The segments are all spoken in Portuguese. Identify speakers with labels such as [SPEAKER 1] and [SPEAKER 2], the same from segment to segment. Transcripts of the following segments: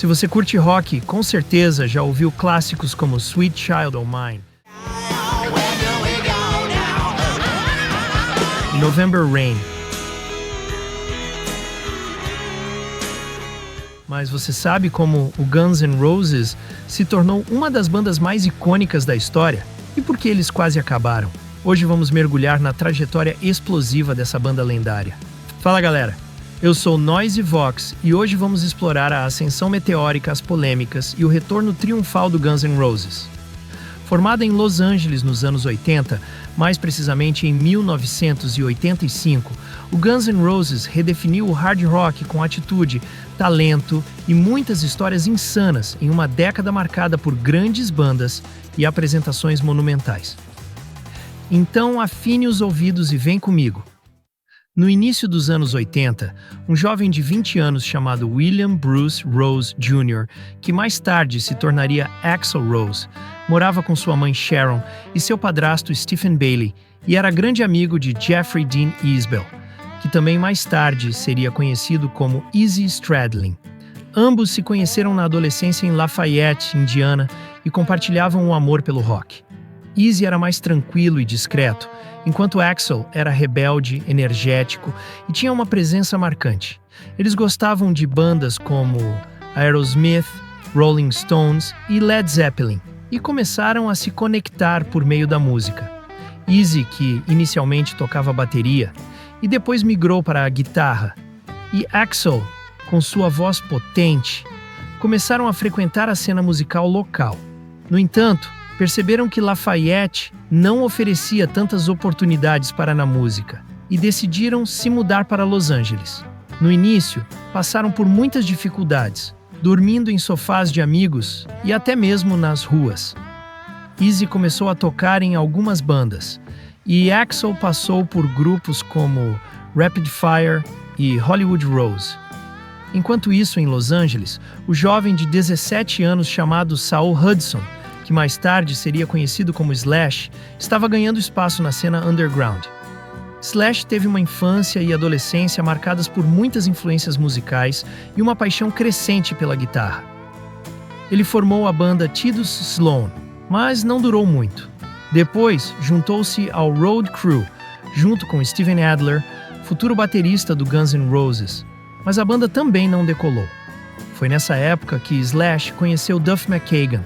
[SPEAKER 1] Se você curte rock, com certeza já ouviu clássicos como Sweet Child O' Mine, November Rain. Mas você sabe como o Guns N' Roses se tornou uma das bandas mais icônicas da história? E por que eles quase acabaram? Hoje vamos mergulhar na trajetória explosiva dessa banda lendária. Fala galera, eu sou Noise Vox e hoje vamos explorar a ascensão meteórica, as polêmicas e o retorno triunfal do Guns N' Roses. Formada em Los Angeles nos anos 80, mais precisamente em 1985, o Guns N' Roses redefiniu o hard rock com atitude, talento e muitas histórias insanas em uma década marcada por grandes bandas e apresentações monumentais. Então afine os ouvidos e vem comigo. No início dos anos 80, um jovem de 20 anos chamado William Bruce Rose Jr., que mais tarde se tornaria Axl Rose, morava com sua mãe Sharon e seu padrasto Stephen Bailey e era grande amigo de Jeffrey Dean Isbell, que também mais tarde seria conhecido como Izzy Stradlin. Ambos se conheceram na adolescência em Lafayette, Indiana, e compartilhavam o amor pelo rock. Izzy era mais tranquilo e discreto, enquanto Axl era rebelde, energético e tinha uma presença marcante. Eles gostavam de bandas como Aerosmith, Rolling Stones e Led Zeppelin e começaram a se conectar por meio da música. Izzy, que inicialmente tocava bateria e depois migrou para a guitarra, e Axl, com sua voz potente, começaram a frequentar a cena musical local. No entanto, perceberam que Lafayette não oferecia tantas oportunidades para na música e decidiram se mudar para Los Angeles. No início, passaram por muitas dificuldades, dormindo em sofás de amigos e até mesmo nas ruas. Izzy começou a tocar em algumas bandas e Axl passou por grupos como Rapid Fire e Hollywood Rose. Enquanto isso, em Los Angeles, o jovem de 17 anos chamado Saul Hudson, que mais tarde seria conhecido como Slash, estava ganhando espaço na cena underground. Slash teve uma infância e adolescência marcadas por muitas influências musicais e uma paixão crescente pela guitarra. Ele formou a banda Tidus Sloan, mas não durou muito. Depois, juntou-se ao Road Crew, junto com Steven Adler, futuro baterista do Guns N' Roses, mas a banda também não decolou. Foi nessa época que Slash conheceu Duff McKagan,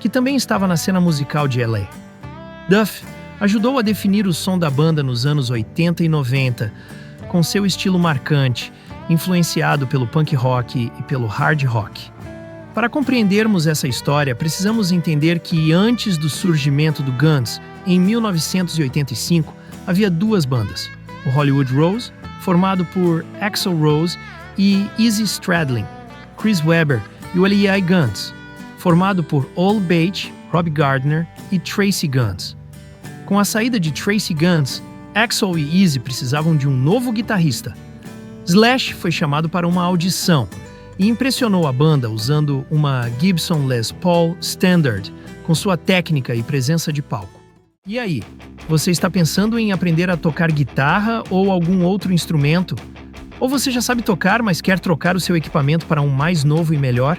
[SPEAKER 1] que também estava na cena musical de LA. Duff ajudou a definir o som da banda nos anos 80 e 90, com seu estilo marcante, influenciado pelo punk rock e pelo hard rock. Para compreendermos essa história, precisamos entender que antes do surgimento do Guns, em 1985, havia duas bandas, o Hollywood Rose, formado por Axl Rose e Izzy Stradlin, Chris Webber e o L.A. Guns, formado por Ol Bates, Rob Gardner e Tracy Guns. Com a saída de Tracy Guns, Axl e Izzy precisavam de um novo guitarrista. Slash foi chamado para uma audição e impressionou a banda usando uma Gibson Les Paul Standard, com sua técnica e presença de palco. E aí, você está pensando em aprender a tocar guitarra ou algum outro instrumento? Ou você já sabe tocar, mas quer trocar o seu equipamento para um mais novo e melhor?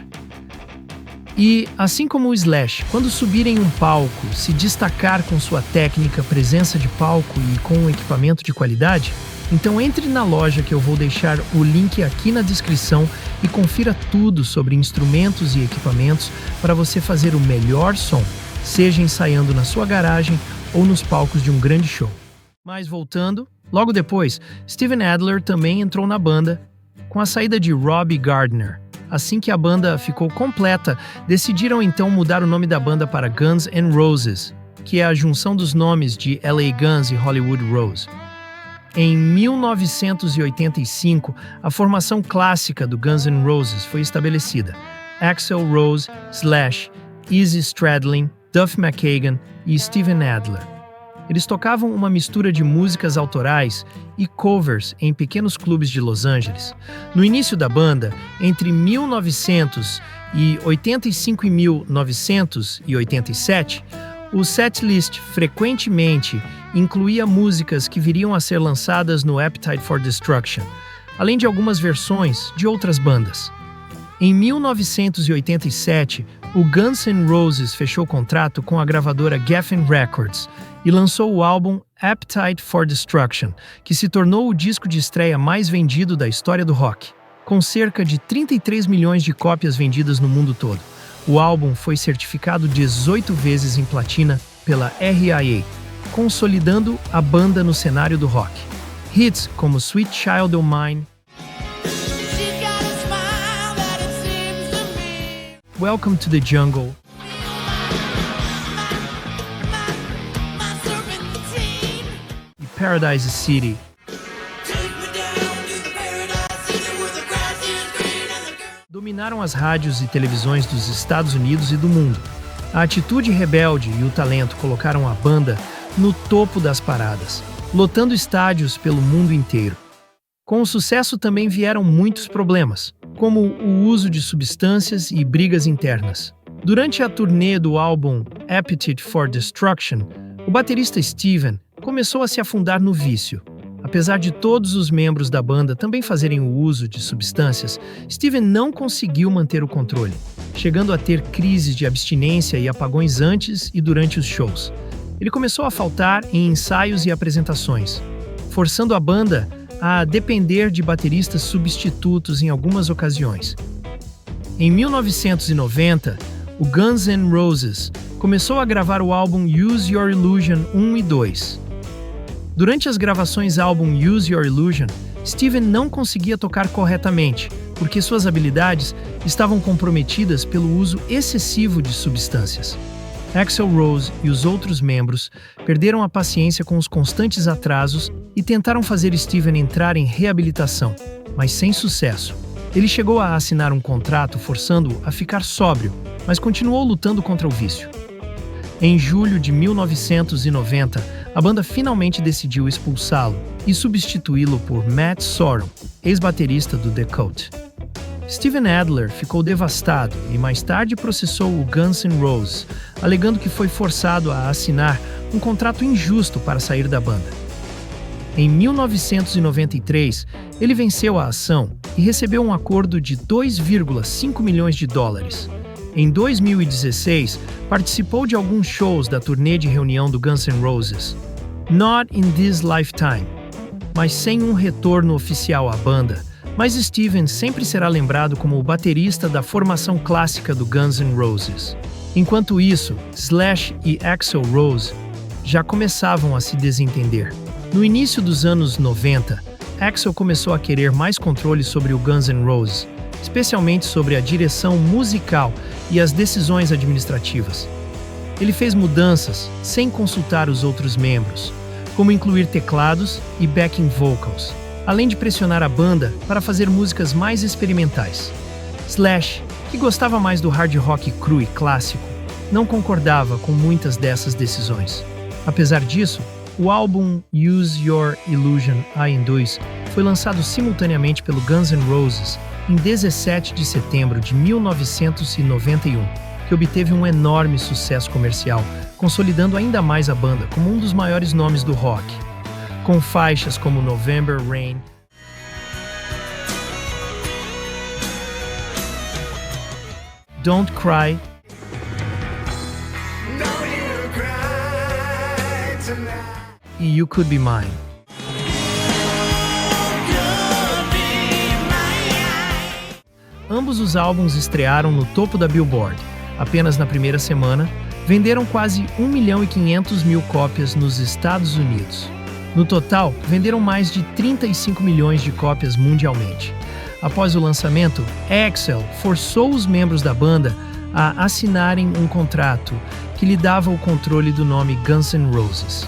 [SPEAKER 1] E, assim como o Slash, quando subir em um palco, se destacar com sua técnica, presença de palco e com um equipamento de qualidade, então entre na loja que eu vou deixar o link aqui na descrição e confira tudo sobre instrumentos e equipamentos para você fazer o melhor som, seja ensaiando na sua garagem ou nos palcos de um grande show. Mas voltando, logo depois, Steven Adler também entrou na banda com a saída de Rob Gardner. Assim que a banda ficou completa, decidiram então mudar o nome da banda para Guns N' Roses, que é a junção dos nomes de LA Guns e Hollywood Rose. Em 1985, a formação clássica do Guns N' Roses foi estabelecida. Axl Rose, Slash, Izzy Stradlin, Duff McKagan e Steven Adler. Eles tocavam uma mistura de músicas autorais e covers em pequenos clubes de Los Angeles. No início da banda, entre 1985 e 1987, o setlist frequentemente incluía músicas que viriam a ser lançadas no Appetite for Destruction, além de algumas versões de outras bandas. Em 1987, o Guns N' Roses fechou contrato com a gravadora Geffen Records e lançou o álbum Appetite for Destruction, que se tornou o disco de estreia mais vendido da história do rock, com cerca de 33 milhões de cópias vendidas no mundo todo. O álbum foi certificado 18 vezes em platina pela RIAA, consolidando a banda no cenário do rock. Hits como Sweet Child O' Mine, Welcome to the Jungle, e Paradise City dominaram as rádios e televisões dos Estados Unidos e do mundo. A atitude rebelde e o talento colocaram a banda no topo das paradas, lotando estádios pelo mundo inteiro. Com o sucesso também vieram muitos problemas, como o uso de substâncias e brigas internas. Durante a turnê do álbum Appetite for Destruction, o baterista Steven começou a se afundar no vício. Apesar de todos os membros da banda também fazerem o uso de substâncias, Steven não conseguiu manter o controle, chegando a ter crises de abstinência e apagões antes e durante os shows. Ele começou a faltar em ensaios e apresentações, forçando a banda a depender de bateristas substitutos em algumas ocasiões. Em 1990, o Guns N' Roses começou a gravar o álbum Use Your Illusion 1 e 2. Durante as gravações do álbum Use Your Illusion, Steven não conseguia tocar corretamente, porque suas habilidades estavam comprometidas pelo uso excessivo de substâncias. Axl Rose e os outros membros perderam a paciência com os constantes atrasos e tentaram fazer Steven entrar em reabilitação, mas sem sucesso. Ele chegou a assinar um contrato forçando-o a ficar sóbrio, mas continuou lutando contra o vício. Em julho de 1990, a banda finalmente decidiu expulsá-lo e substituí-lo por Matt Sorum, ex-baterista do The Cult. Steven Adler ficou devastado e mais tarde processou o Guns N' Roses, alegando que foi forçado a assinar um contrato injusto para sair da banda. Em 1993, ele venceu a ação e recebeu um acordo de 2,5 milhões de dólares. Em 2016, participou de alguns shows da turnê de reunião do Guns N' Roses, Not in This Lifetime, mas sem um retorno oficial à banda. Mas Steven sempre será lembrado como o baterista da formação clássica do Guns N' Roses. Enquanto isso, Slash e Axl Rose já começavam a se desentender. No início dos anos 90, Axl começou a querer mais controle sobre o Guns N' Roses, especialmente sobre a direção musical e as decisões administrativas. Ele fez mudanças sem consultar os outros membros, como incluir teclados e backing vocals, além de pressionar a banda para fazer músicas mais experimentais. Slash, que gostava mais do hard rock cru e clássico, não concordava com muitas dessas decisões. Apesar disso, o álbum Use Your Illusion 1 e 2 foi lançado simultaneamente pelo Guns N' Roses em 17 de setembro de 1991, que obteve um enorme sucesso comercial, consolidando ainda mais a banda como um dos maiores nomes do rock, com faixas como November Rain, Don't Cry e You Could Be Mine. Ambos os álbuns estrearam no topo da Billboard. Apenas na primeira semana, venderam quase 1.500.000 cópias nos Estados Unidos. No total, venderam mais de 35 milhões de cópias mundialmente. Após o lançamento, Axl forçou os membros da banda a assinarem um contrato que lhe dava o controle do nome Guns N' Roses.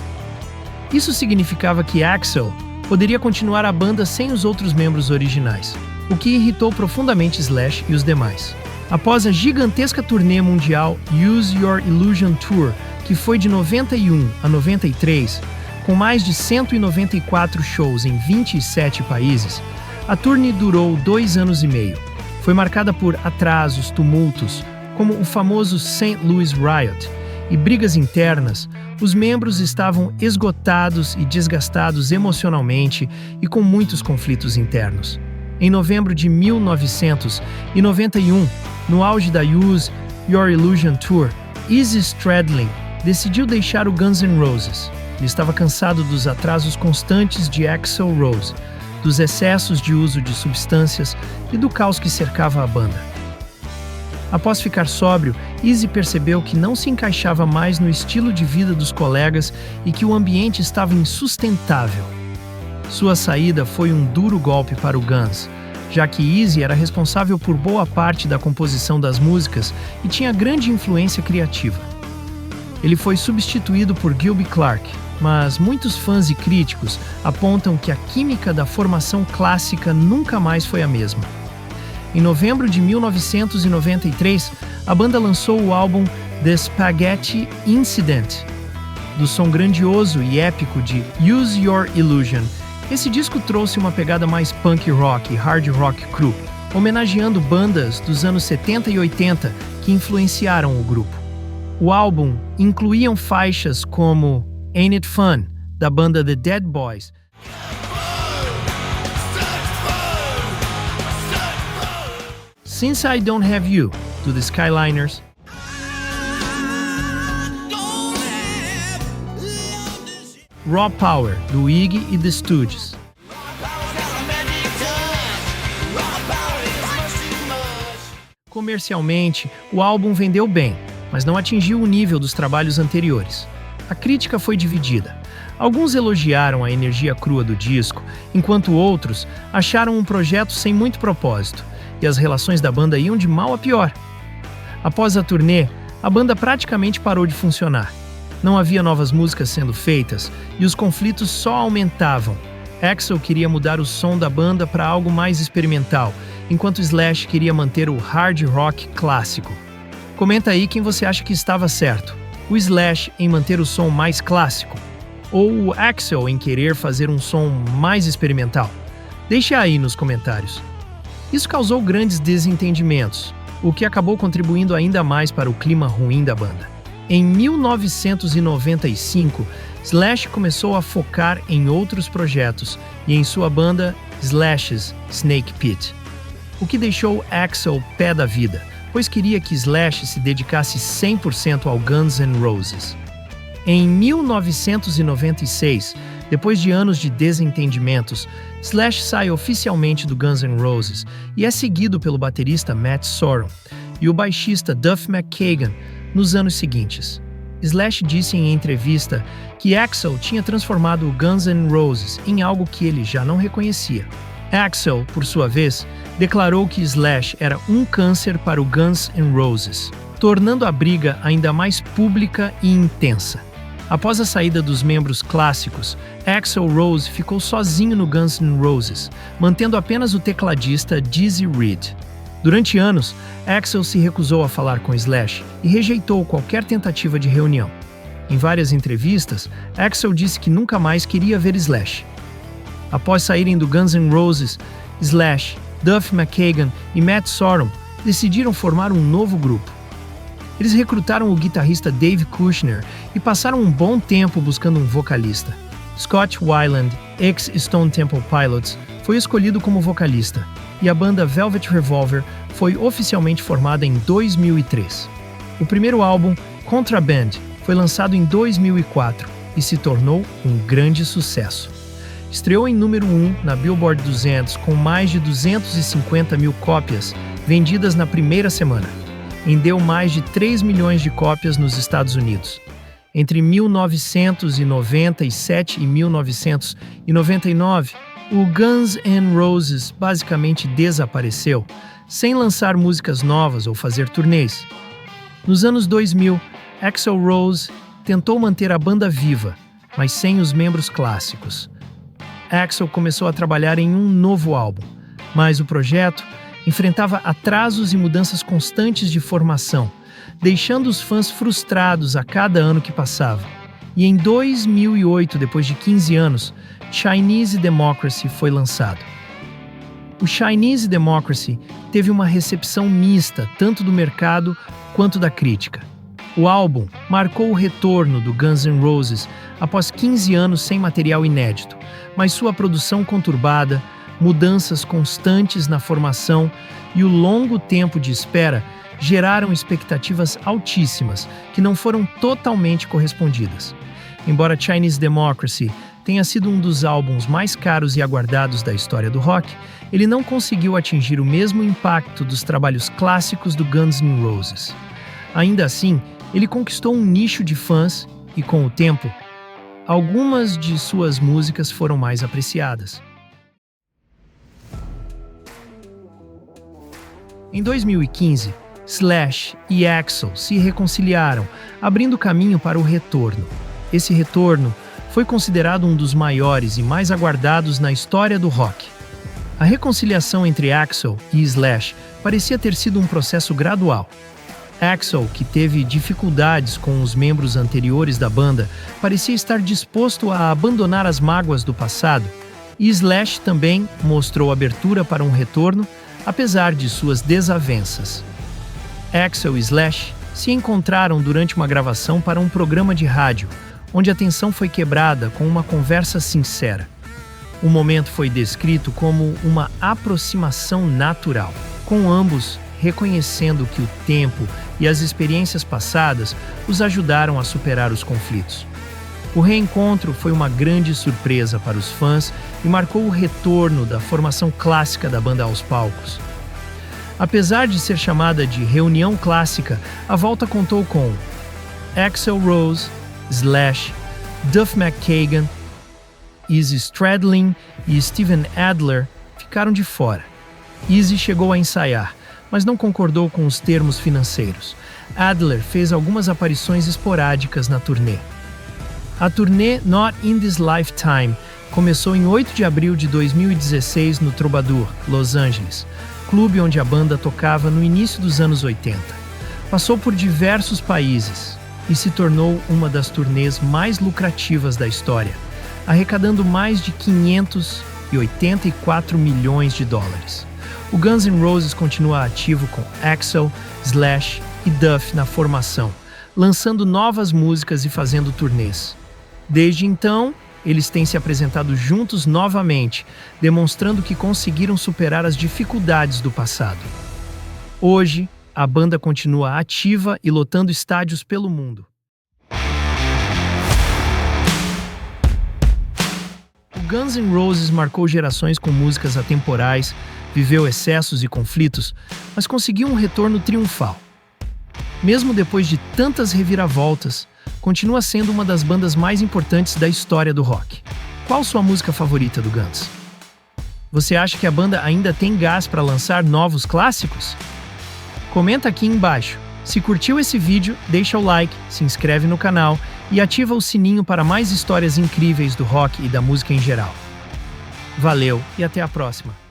[SPEAKER 1] Isso significava que Axl poderia continuar a banda sem os outros membros originais, o que irritou profundamente Slash e os demais. Após a gigantesca turnê mundial Use Your Illusion Tour, que foi de 91 a 93, com mais de 194 shows em 27 países, a turnê durou 2 anos e meio. Foi marcada por atrasos, tumultos, como o famoso St. Louis Riot, e brigas internas. Os membros estavam esgotados e desgastados emocionalmente e com muitos conflitos internos. Em novembro de 1991, no auge da Use Your Illusion Tour, Izzy Stradlin decidiu deixar o Guns N' Roses. Ele estava cansado dos atrasos constantes de Axl Rose, dos excessos de uso de substâncias e do caos que cercava a banda. Após ficar sóbrio, Izzy percebeu que não se encaixava mais no estilo de vida dos colegas e que o ambiente estava insustentável. Sua saída foi um duro golpe para o Guns, já que Izzy era responsável por boa parte da composição das músicas e tinha grande influência criativa. Ele foi substituído por Gilby Clarke, mas muitos fãs e críticos apontam que a química da formação clássica nunca mais foi a mesma. Em novembro de 1993, a banda lançou o álbum The Spaghetti Incident. Do som grandioso e épico de Use Your Illusion, esse disco trouxe uma pegada mais punk rock e hard rock cru, homenageando bandas dos anos 70 e 80 que influenciaram o grupo. O álbum incluía faixas como Ain't It Fun, da banda The Dead Boys, Since I Don't Have You, do The Skyliners, Raw Power, do Iggy e The Stooges. Comercialmente, o álbum vendeu bem, mas não atingiu o nível dos trabalhos anteriores. A crítica foi dividida. Alguns elogiaram a energia crua do disco, enquanto outros acharam um projeto sem muito propósito, e as relações da banda iam de mal a pior. Após a turnê, a banda praticamente parou de funcionar. Não havia novas músicas sendo feitas e os conflitos só aumentavam. Axl queria mudar o som da banda para algo mais experimental, enquanto Slash queria manter o hard rock clássico. Comenta aí quem você acha que estava certo: o Slash em manter o som mais clássico ou o Axl em querer fazer um som mais experimental? Deixe aí nos comentários. Isso causou grandes desentendimentos, o que acabou contribuindo ainda mais para o clima ruim da banda. Em 1995, Slash começou a focar em outros projetos e em sua banda Slash's Snake Pit, o que deixou Axl pé da vida, pois queria que Slash se dedicasse 100% ao Guns N' Roses. Em 1996, depois de anos de desentendimentos, Slash sai oficialmente do Guns N' Roses e é seguido pelo baterista Matt Sorum e o baixista Duff McKagan nos anos seguintes. Slash disse em entrevista que Axl tinha transformado o Guns N' Roses em algo que ele já não reconhecia. Axl, por sua vez, declarou que Slash era um câncer para o Guns N' Roses, tornando a briga ainda mais pública e intensa. Após a saída dos membros clássicos, Axl Rose ficou sozinho no Guns N' Roses, mantendo apenas o tecladista Dizzy Reed. Durante anos, Axl se recusou a falar com Slash e rejeitou qualquer tentativa de reunião. Em várias entrevistas, Axl disse que nunca mais queria ver Slash. Após saírem do Guns N' Roses, Slash, Duff McKagan e Matt Sorum decidiram formar um novo grupo. Eles recrutaram o guitarrista Dave Kushner e passaram um bom tempo buscando um vocalista. Scott Weiland, ex-Stone Temple Pilots, foi escolhido como vocalista, e a banda Velvet Revolver foi oficialmente formada em 2003. O primeiro álbum, Contraband, foi lançado em 2004 e se tornou um grande sucesso. Estreou em número 1 na Billboard 200 com mais de 250 mil cópias vendidas na primeira semana. Vendeu mais de 3 milhões de cópias nos Estados Unidos. Entre 1997 e 1999, o Guns N' Roses basicamente desapareceu, sem lançar músicas novas ou fazer turnês. Nos anos 2000, Axl Rose tentou manter a banda viva, mas sem os membros clássicos. Axl começou a trabalhar em um novo álbum, mas o projeto enfrentava atrasos e mudanças constantes de formação, deixando os fãs frustrados a cada ano que passava. E em 2008, depois de 15 anos, Chinese Democracy foi lançado. O Chinese Democracy teve uma recepção mista tanto do mercado quanto da crítica. O álbum marcou o retorno do Guns N' Roses após 15 anos sem material inédito, mas sua produção conturbada, mudanças constantes na formação e o longo tempo de espera geraram expectativas altíssimas que não foram totalmente correspondidas. Embora Chinese Democracy tenha sido um dos álbuns mais caros e aguardados da história do rock, ele não conseguiu atingir o mesmo impacto dos trabalhos clássicos do Guns N' Roses. Ainda assim, ele conquistou um nicho de fãs e, com o tempo, algumas de suas músicas foram mais apreciadas. Em 2015, Slash e Axl se reconciliaram, abrindo caminho para o retorno. Esse retorno foi considerado um dos maiores e mais aguardados na história do rock. A reconciliação entre Axl e Slash parecia ter sido um processo gradual. Axl, que teve dificuldades com os membros anteriores da banda, parecia estar disposto a abandonar as mágoas do passado, e Slash também mostrou abertura para um retorno, apesar de suas desavenças. Axl e Slash se encontraram durante uma gravação para um programa de rádio, onde a tensão foi quebrada com uma conversa sincera. O momento foi descrito como uma aproximação natural, com ambos reconhecendo que o tempo e as experiências passadas os ajudaram a superar os conflitos. O reencontro foi uma grande surpresa para os fãs e marcou o retorno da formação clássica da banda aos palcos. Apesar de ser chamada de reunião clássica, a volta contou com Axl Rose, Slash, Duff McKagan, Izzy Stradlin e Steven Adler ficaram de fora. Izzy chegou a ensaiar, mas não concordou com os termos financeiros. Adler fez algumas aparições esporádicas na turnê. A turnê Not in This Lifetime começou em 8 de abril de 2016 no Troubadour, Los Angeles, clube onde a banda tocava no início dos anos 80. Passou por diversos países e se tornou uma das turnês mais lucrativas da história, arrecadando mais de 584 milhões de dólares. O Guns N' Roses continua ativo com Axl, Slash e Duff na formação, lançando novas músicas e fazendo turnês. Desde então, eles têm se apresentado juntos novamente, demonstrando que conseguiram superar as dificuldades do passado. Hoje, a banda continua ativa e lotando estádios pelo mundo. O Guns N' Roses marcou gerações com músicas atemporais, viveu excessos e conflitos, mas conseguiu um retorno triunfal. Mesmo depois de tantas reviravoltas, continua sendo uma das bandas mais importantes da história do rock. Qual sua música favorita do Guns? Você acha que a banda ainda tem gás para lançar novos clássicos? Comenta aqui embaixo. Se curtiu esse vídeo, deixa o like, se inscreve no canal e ativa o sininho para mais histórias incríveis do rock e da música em geral. Valeu e até a próxima!